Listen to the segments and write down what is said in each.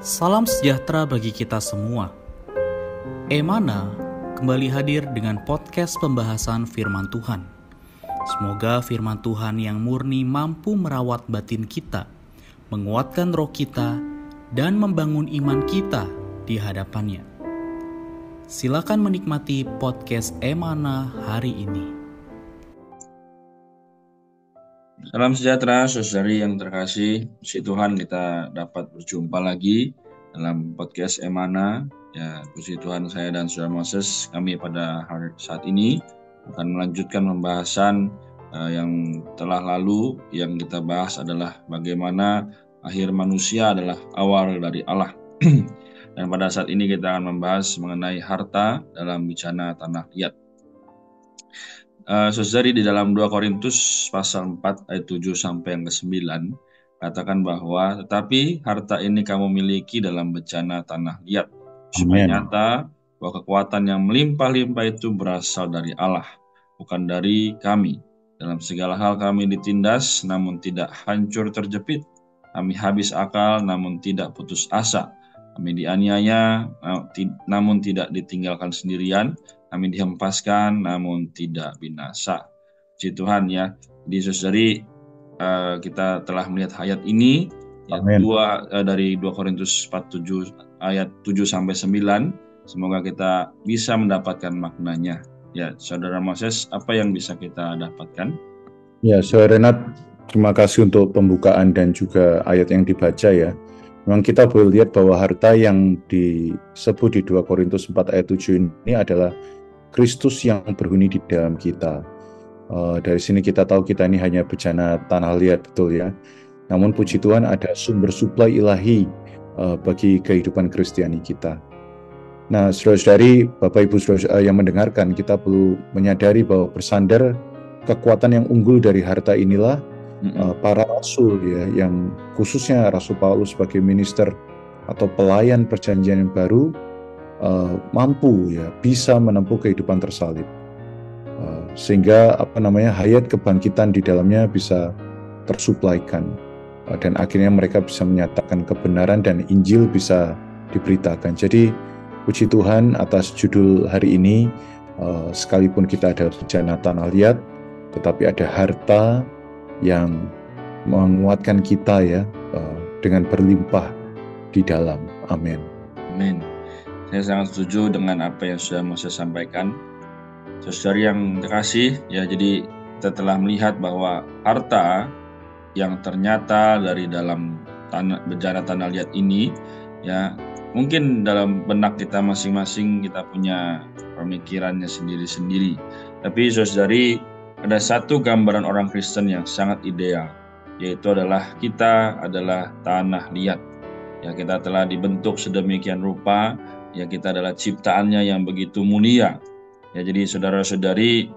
Salam sejahtera bagi kita semua. Emana kembali hadir dengan podcast pembahasan firman Tuhan. Semoga firman Tuhan yang murni mampu merawat batin kita, menguatkan roh kita, dan membangun iman kita di hadapannya. Silakan menikmati podcast Emana hari ini. Salam sejahtera, saudari yang terkasih. Puji Tuhan kita dapat berjumpa lagi dalam podcast Emana. Ya, puji Tuhan, saya dan Saudara Moses, kami pada hari saat ini akan melanjutkan pembahasan yang telah lalu. Yang kita bahas adalah bagaimana akhir manusia adalah awal dari Allah. Dan pada saat ini kita akan membahas mengenai harta dalam bencana tanah liat. Saudari, di dalam 2 Korintus pasal 4 ayat 7 sampai yang ke-9 katakan bahwa tetapi harta ini kamu miliki dalam bencana tanah liat, supaya nyata bahwa kekuatan yang melimpah-limpah itu berasal dari Allah, bukan dari kami. Dalam segala hal kami ditindas, namun tidak hancur terjepit. Kami habis akal, namun tidak putus asa. Kami dianiaya, namun tidak ditinggalkan sendirian. Kami dihempaskan namun tidak binasa. Puji Tuhan ya. Di saudari, kita telah melihat ayat ini ya, dari 2 Korintus 4 ayat 7 sampai 9. Semoga kita bisa mendapatkan maknanya. Ya, Saudara Moses, apa yang bisa kita dapatkan? Ya, Saudara Renat, terima kasih untuk pembukaan dan juga ayat yang dibaca ya. Memang kita boleh lihat bahwa harta yang disebut di 2 Korintus 4 ayat 7 ini adalah Kristus yang berhuni di dalam kita. Dari sini kita tahu kita ini hanya bejana tanah liat, betul ya. Namun puji Tuhan ada sumber suplai ilahi bagi kehidupan Kristiani kita. Nah, saudara-saudari, Bapak Ibu saudara yang mendengarkan, kita perlu menyadari bahwa bersandar kekuatan yang unggul dari harta inilah para rasul ya, yang khususnya Rasul Paulus sebagai minister atau pelayan perjanjian yang baru mampu ya bisa menempuh kehidupan tersalib, sehingga hayat kebangkitan di dalamnya bisa tersuplaikan, dan akhirnya mereka bisa menyatakan kebenaran dan Injil bisa diberitakan. Jadi puji Tuhan atas judul hari ini, sekalipun kita adalah bejana tanah liat, tetapi ada harta yang menguatkan kita ya, dengan berlimpah di dalam. Amin. Amin. Saya sangat setuju dengan apa yang sudah Moses sampaikan. Saudari yang terkasih, ya, jadi kita telah melihat bahwa harta yang ternyata dari dalam bejana tanah liat ini, ya, mungkin dalam benak kita masing-masing kita punya pemikirannya sendiri-sendiri. Tapi saudari, ada satu gambaran orang Kristen yang sangat ideal, yaitu adalah kita adalah tanah liat. Ya, kita telah dibentuk sedemikian rupa. Ya, kita adalah ciptaannya yang begitu mulia. Ya, jadi saudara-saudari,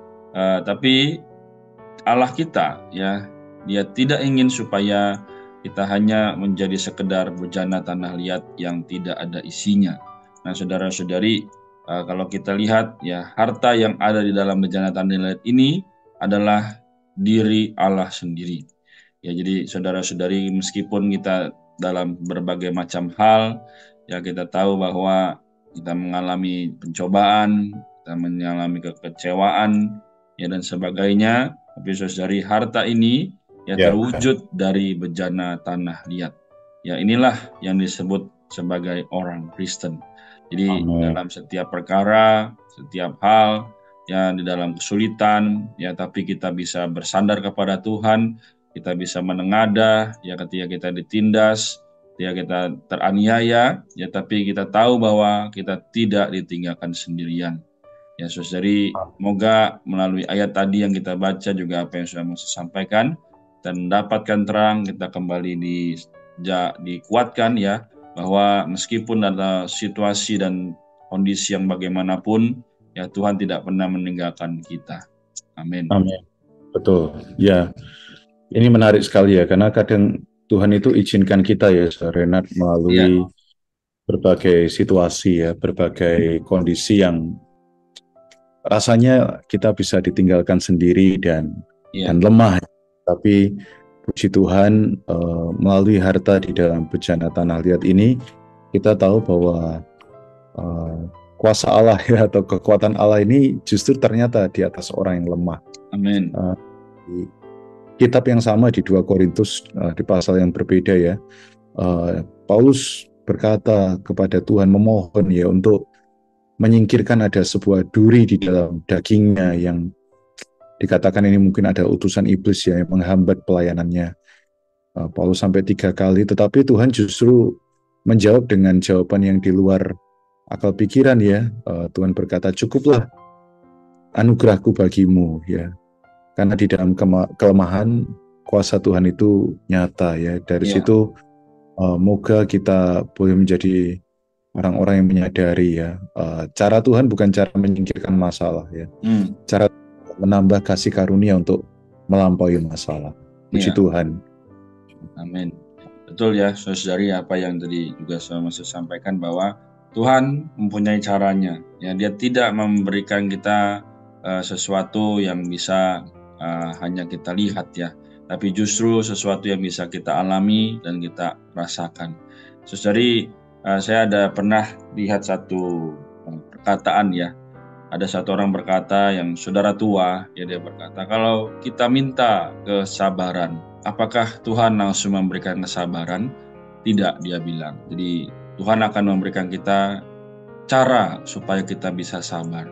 tapi Allah kita ya, Dia tidak ingin supaya kita hanya menjadi sekedar bejana tanah liat yang tidak ada isinya. Nah, saudara-saudari, kalau kita lihat ya, harta yang ada di dalam bejana tanah liat ini adalah diri Allah sendiri. Ya, jadi saudara-saudari, meskipun kita dalam berbagai macam hal, ya, kita tahu bahwa kita mengalami pencobaan, kita mengalami kekecewaan, ya, dan sebagainya. Tapi saudari, harta ini ya terwujud dari bejana tanah liat. Ya, inilah yang disebut sebagai orang Kristen. Jadi dalam setiap perkara, setiap hal, ya, di dalam kesulitan, ya, tapi kita bisa bersandar kepada Tuhan, kita bisa menengadah, ya, ketika kita ditindas, ya, kita teraniaya, ya, tapi kita tahu bahwa kita tidak ditinggalkan sendirian. Ya, saudari, semoga melalui ayat tadi yang kita baca juga apa yang sudah Moses sampaikan, dan mendapatkan terang, kita kembali dikuatkan ya, bahwa meskipun ada situasi dan kondisi yang bagaimanapun, ya, Tuhan tidak pernah meninggalkan kita. Amin. Amin. Betul. Ya, ini menarik sekali ya, karena kadang Tuhan itu izinkan kita ya, Renat, melalui berbagai situasi ya, berbagai kondisi yang rasanya kita bisa ditinggalkan sendiri dan lemah. Tapi puji Tuhan, melalui harta di dalam bejana tanah liat ini, kita tahu bahwa uh, kuasa Allah ya, atau kekuatan Allah ini justru ternyata di atas orang yang lemah. Amin. Di kitab yang sama di 2 Korintus di pasal yang berbeda ya, Paulus berkata kepada Tuhan, memohon ya untuk menyingkirkan ada sebuah duri di dalam dagingnya yang dikatakan ini mungkin ada utusan iblis ya yang menghambat pelayanannya. Paulus sampai 3 kali, tetapi Tuhan justru menjawab dengan jawaban yang di luar akal pikiran ya. Tuhan berkata, cukuplah anugerahku bagimu ya, karena di dalam kelemahan kuasa Tuhan itu nyata ya. Dari situ moga kita boleh menjadi orang-orang yang menyadari ya, cara Tuhan bukan cara menyingkirkan masalah ya, cara menambah kasih karunia untuk melampaui masalah. Puji Tuhan. Amin. Betul ya, saudari, apa yang tadi juga saya masih sampaikan bahwa Tuhan mempunyai caranya. Ya, Dia tidak memberikan kita sesuatu yang bisa hanya kita lihat ya, tapi justru sesuatu yang bisa kita alami dan kita rasakan. Saudari, saya ada pernah lihat satu perkataan ya. Ada satu orang berkata yang saudara tua, ya dia berkata, kalau kita minta kesabaran, apakah Tuhan langsung memberikan kesabaran? Tidak, dia bilang. Jadi Tuhan akan memberikan kita cara supaya kita bisa sabar.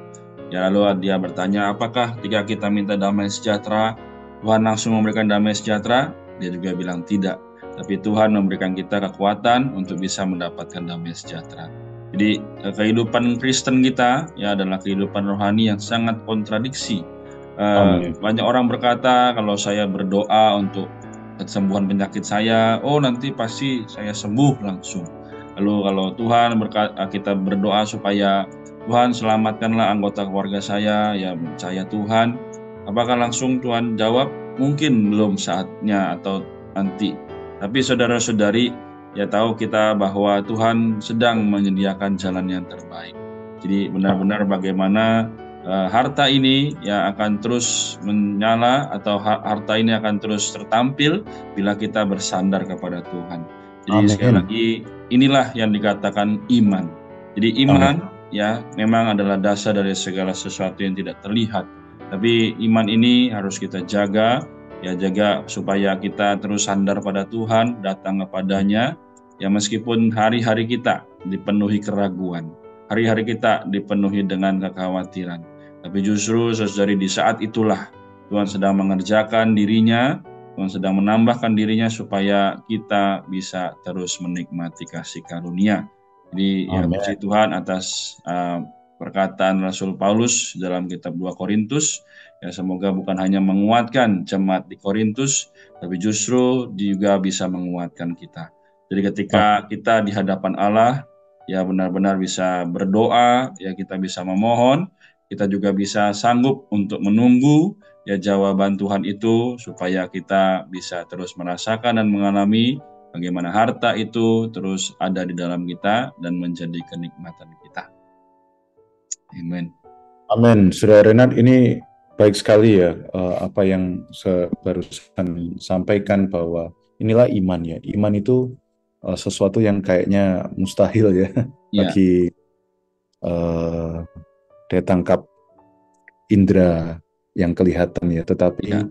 Ya, lalu dia bertanya, apakah ketika kita minta damai sejahtera, Tuhan langsung memberikan damai sejahtera? Dia juga bilang tidak. Tapi Tuhan memberikan kita kekuatan untuk bisa mendapatkan damai sejahtera. Jadi kehidupan Kristen kita ya adalah kehidupan rohani yang sangat kontradiksi. Banyak orang berkata kalau saya berdoa untuk kesembuhan penyakit saya, oh nanti pasti saya sembuh langsung. Lalu kalau Tuhan kita berdoa supaya Tuhan selamatkanlah anggota keluarga saya, ya percaya Tuhan, apakah langsung Tuhan jawab? Mungkin belum saatnya atau nanti. Tapi saudara-saudari, ya tahu kita bahwa Tuhan sedang menyediakan jalan yang terbaik. Jadi benar-benar bagaimana harta ini ya akan terus menyala, atau harta ini akan terus tertampil bila kita bersandar kepada Tuhan. Jadi sekali lagi, inilah yang dikatakan iman. Jadi iman ya memang adalah dasar dari segala sesuatu yang tidak terlihat. Tapi iman ini harus kita jaga, ya jaga supaya kita terus sandar pada Tuhan, datang kepadanya. Ya meskipun hari-hari kita dipenuhi keraguan, hari-hari kita dipenuhi dengan kekhawatiran, tapi justru saudari di saat itulah Tuhan sedang mengerjakan dirinya, Tuhan sedang menambahkan dirinya supaya kita bisa terus menikmati kasih karunia. Jadi ya puji Tuhan atas perkataan Rasul Paulus dalam kitab 2 Korintus. Ya semoga bukan hanya menguatkan jemaat di Korintus, tapi justru juga bisa menguatkan kita. Jadi ketika kita di hadapan Allah, ya benar-benar bisa berdoa, ya kita bisa memohon, kita juga bisa sanggup untuk menunggu ya jawaban Tuhan itu, supaya kita bisa terus merasakan dan mengalami bagaimana harta itu terus ada di dalam kita dan menjadi kenikmatan kita. Amin. Amin. Saudara Renat, ini baik sekali ya apa yang saya barusan sampaikan, bahwa inilah iman ya. Iman itu sesuatu yang kayaknya mustahil ya bagi daya tangkap indera yang kelihatan ya, tetapi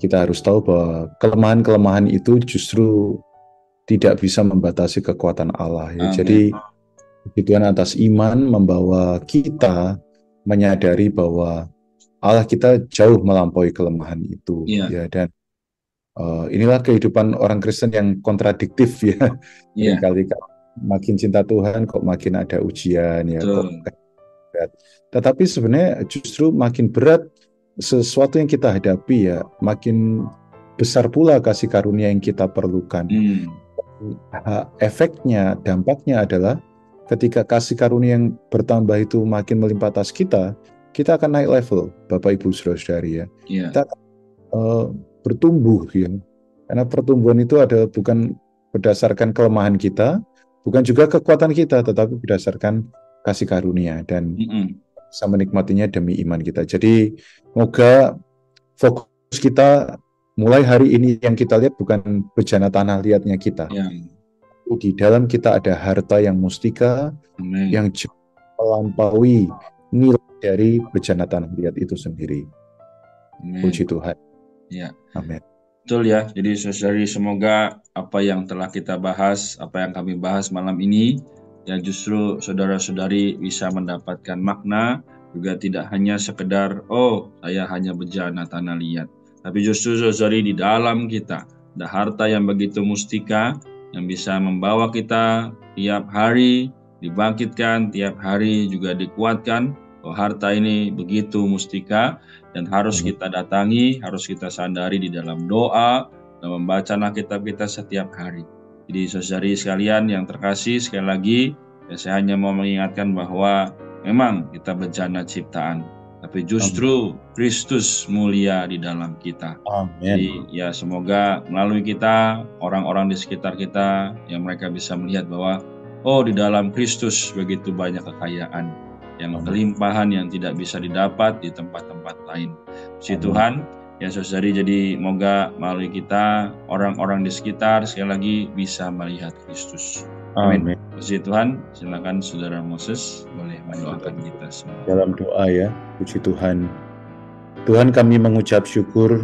kita harus tahu bahwa kelemahan-kelemahan itu justru tidak bisa membatasi kekuatan Allah ya. Jadi kebutuhan atas iman membawa kita menyadari bahwa Allah kita jauh melampaui kelemahan itu ya, dan inilah kehidupan orang Kristen yang kontradiktif ya. Kali makin cinta Tuhan kok makin ada ujian ya, kok berat. Tetapi sebenarnya justru makin berat sesuatu yang kita hadapi ya, makin besar pula kasih karunia yang kita perlukan. Efeknya, dampaknya adalah ketika kasih karunia yang bertambah itu makin melimpah atas kita, kita akan naik level, Bapak Ibu Saudara-saudari ya. Kita bertumbuh ya. Karena pertumbuhan itu adalah bukan berdasarkan kelemahan kita, bukan juga kekuatan kita, tetapi berdasarkan kasih karunia, dan bisa menikmatinya demi iman kita. Jadi semoga fokus kita mulai hari ini yang kita lihat bukan bejana tanah liatnya kita, Di dalam kita ada harta yang mustika, Amin. yang jauh melampaui nilai dari bejana tanah liat itu sendiri. Amin. Puji Tuhan. Ya. Amin. Betul ya. Jadi saudari, semoga apa yang telah kita bahas, apa yang kami bahas malam ini, ya justru saudara-saudari bisa mendapatkan makna, juga tidak hanya sekedar, oh saya hanya bejana tanah liat. Tapi justru saudari, di dalam kita ada harta yang begitu mustika, yang bisa membawa kita tiap hari dibangkitkan, tiap hari juga dikuatkan. Oh, harta ini begitu mustika dan harus kita datangi, harus kita sadari di dalam doa dan membaca Alkitab kita setiap hari. Jadi saudari sekalian yang terkasih, sekali lagi ya, saya hanya mau mengingatkan bahwa memang kita bejana ciptaan, tapi justru Kristus mulia di dalam kita. Amin. Jadi ya semoga melalui kita, orang-orang di sekitar kita, yang mereka bisa melihat bahwa oh, di dalam Kristus begitu banyak kekayaan, yang kelimpahan yang tidak bisa didapat di tempat-tempat lain. Puji Tuhan, ya saudari, jadi moga melalui kita, orang-orang di sekitar sekali lagi bisa melihat Kristus. Amin. Puji Tuhan, silakan Saudara Moses boleh mendoakan kita semua. Dalam doa ya, puji Tuhan. Tuhan, kami mengucap syukur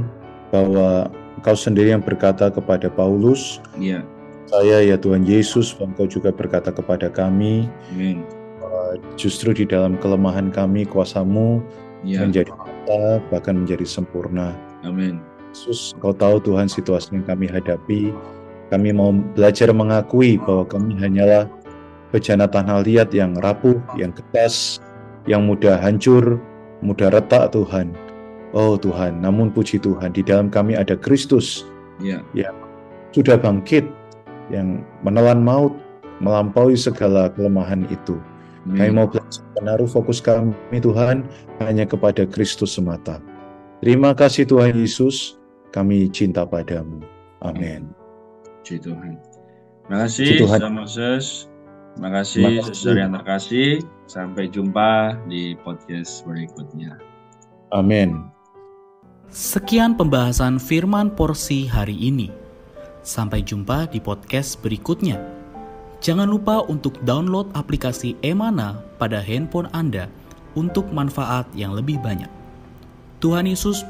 bahwa Engkau sendiri yang berkata kepada Paulus, ya, saya ya Tuhan Yesus, Engkau juga berkata kepada kami, amin. Justru di dalam kelemahan kami, kuasa-Mu Ya, menjadi nyata, bahkan menjadi sempurna. amin. Yesus, Engkau tahu Tuhan situasi yang kami hadapi. Kami mau belajar mengakui bahwa kami hanyalah bejana tanah liat yang rapuh, yang ketas, yang mudah hancur, mudah retak Tuhan. Oh Tuhan, namun puji Tuhan, di dalam kami ada Kristus yang sudah bangkit, yang menelan maut, melampaui segala kelemahan itu. Kami mau belajar menaruh fokus kami Tuhan hanya kepada Kristus semata. Terima kasih Tuhan Yesus, kami cinta padamu. Amin. Puji Tuhan. Terima kasih Saudara Moses. Terima kasih saudara yang terkasih. Sampai jumpa di podcast berikutnya. Amin. Sekian pembahasan firman porsi hari ini. Sampai jumpa di podcast berikutnya. Jangan lupa untuk download aplikasi Emana pada handphone Anda untuk manfaat yang lebih banyak. Tuhan Yesus